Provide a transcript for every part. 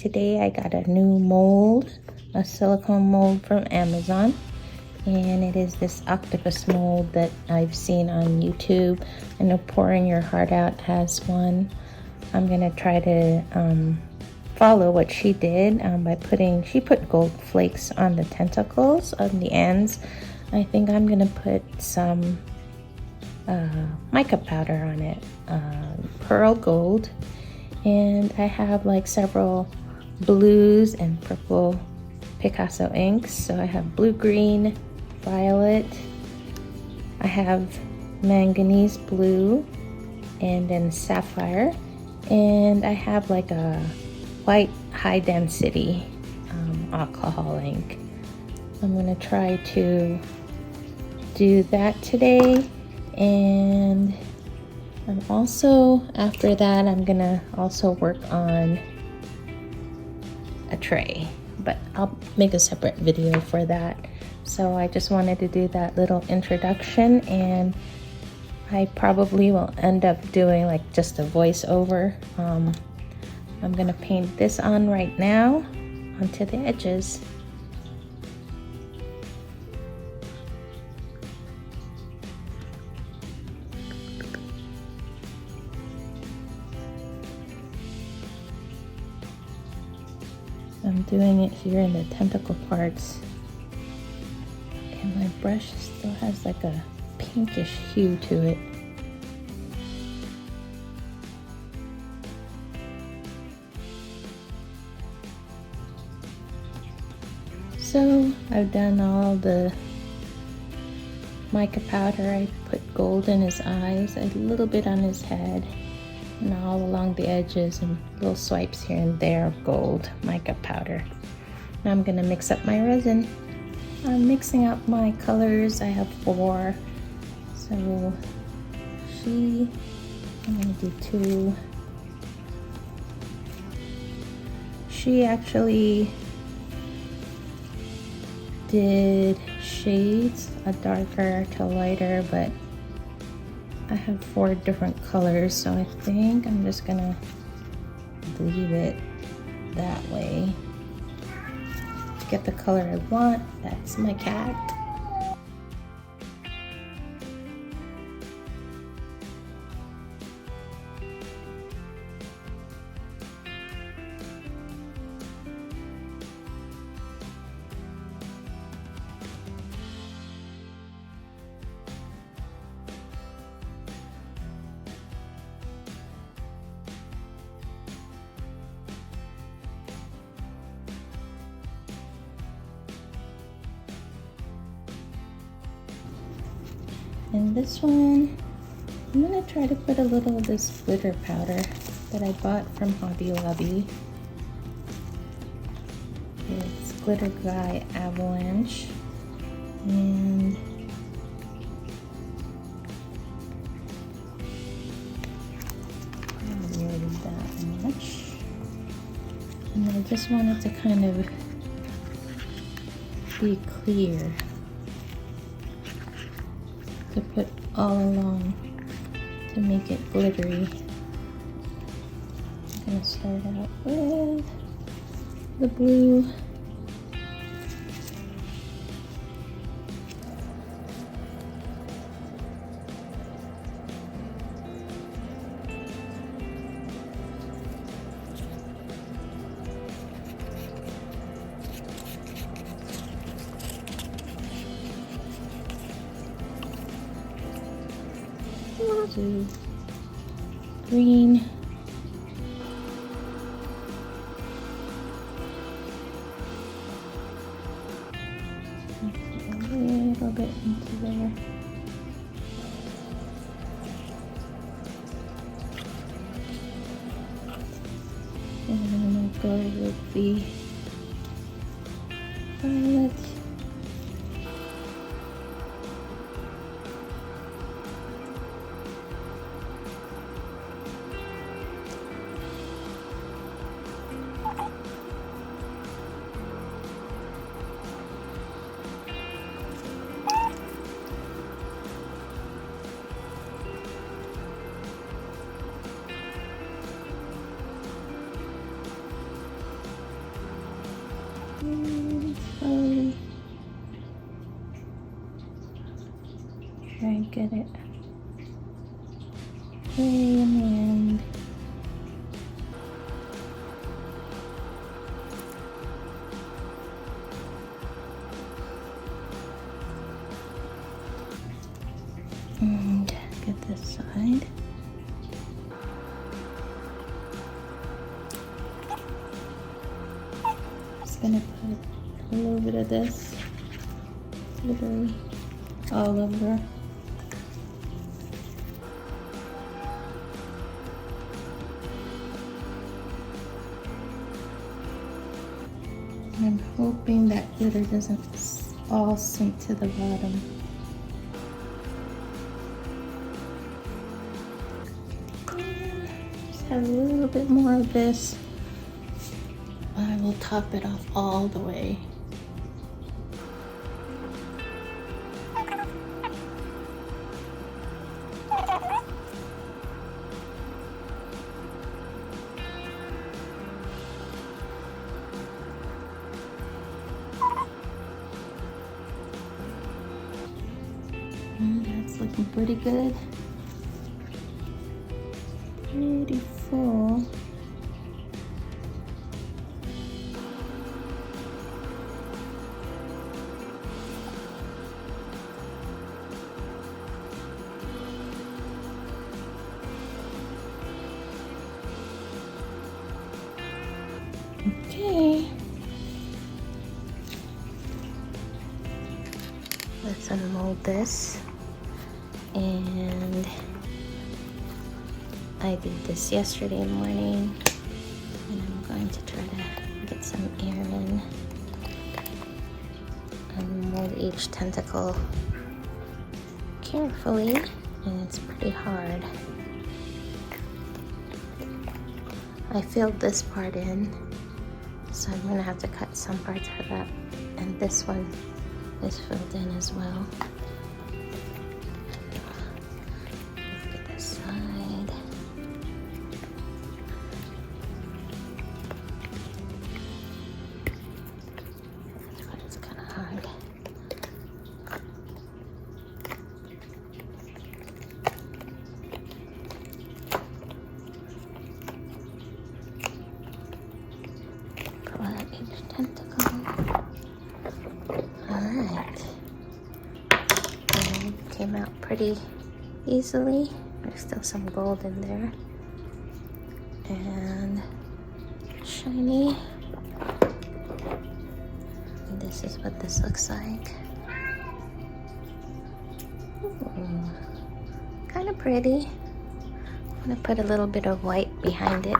today I got a new mold, a silicone mold from Amazon, and it is this octopus mold that I've seen on YouTube. I know Pouring Your Heart Out has one. I'm gonna try to follow what she did by she put gold flakes on the tentacles, on the ends. I think I'm gonna put some mica powder on it, pearl gold, and I have like several blues and purple Picasso inks. So I have blue, green, violet, I have manganese blue, and then sapphire, and I have like a white high density alcohol ink. I'm gonna try to do that today, and I'm also, after that, I'm gonna also work on a tray, but I'll make a separate video for that. So I just wanted to do that little introduction, and I probably will end up doing like just a voiceover. I'm gonna paint this on right now onto the edges. I'm doing it here in the tentacle parts, and my brush still has like a pinkish hue to it. So I've done all the mica powder. I put gold in his eyes, a little bit on his head, and all along the edges, and little swipes here and there of gold mica powder. Now I'm gonna mix up my resin. I'm mixing up my colors. I have 4. So I'm gonna do 2. She actually did shades, a darker to lighter, but I have 4 different colors, so I think I'm just gonna leave it that way to get the color I want. That's my cat. And this one, I'm gonna try to put a little of this glitter powder that I bought from Hobby Lobby. It's Glitter Guy Avalanche, and I don't need that much. And I just want it to kind of be clear, to put all along to make it glittery. I'm gonna start out with the blue. Do green, a little bit into there, and then I'm gonna go with the violet. Slowly try and get it way in the end. And get this side. Just gonna put a little bit of this literally all over. I'm hoping that glitter doesn't all sink to the bottom. Just have a little bit more of this. I will top it off all the way. That's looking pretty good. Pretty full. Okay. Let's unmold this. And I did this yesterday morning, and I'm going to try to get some air in and mold each tentacle carefully, and it's pretty hard. I filled this part in, so I'm going to have to cut some parts of that, and this one is filled in as well. Tentacle. Alright. Came out pretty easily. There's still some gold in there. And shiny. And this is what this looks like. Kind of pretty. I'm gonna put a little bit of white behind it.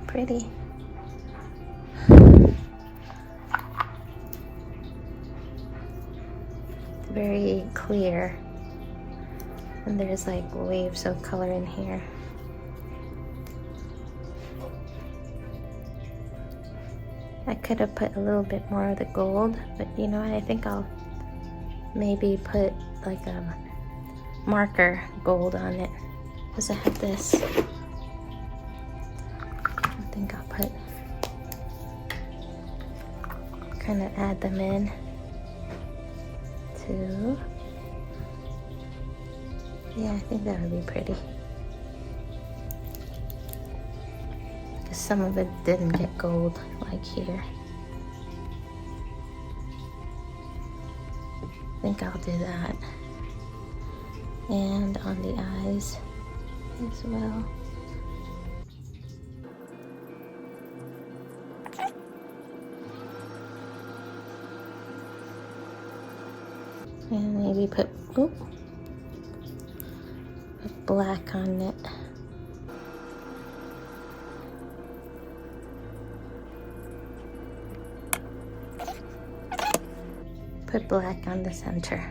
Pretty. Very clear, and there's like waves of color in here. I could have put a little bit more of the gold, but you know what, I think I'll maybe put like a marker gold on it, because I have this. I think I'll put, kind of add them in too. Yeah, I think that would be pretty. Because some of it didn't get gold, like here. I think I'll do that. And on the eyes as well. And maybe put black on it. Put black on the center.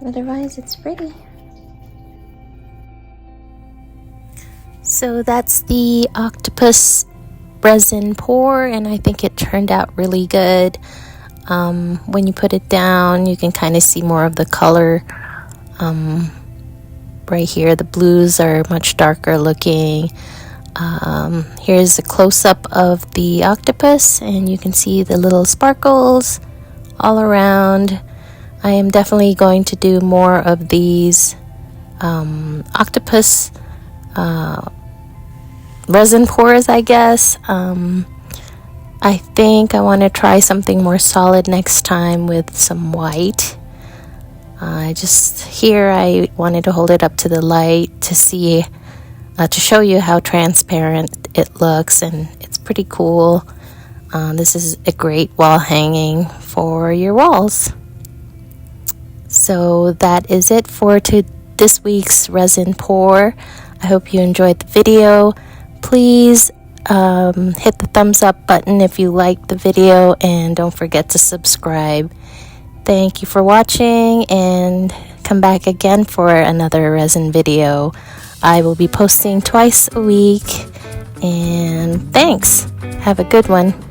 Otherwise, it's pretty. So that's the octopus resin pour, and I think it turned out really good. When you put it down, you can kind of see more of the color up right here. The blues are much darker looking. Here's a close-up of the octopus, and you can see the little sparkles all around. I am definitely going to do more of these octopus resin pours, I guess. I think I want to try something more solid next time with some white. I wanted to hold it up to the light to see, to show you how transparent it looks, and it's pretty cool. This is a great wall hanging for your walls. So that is it for this week's resin pour. I hope you enjoyed the video. Please hit the thumbs up button if you liked the video, and don't forget to subscribe. Thank you for watching, and come back again for another resin video. I will be posting twice a week, and thanks. Have a good one.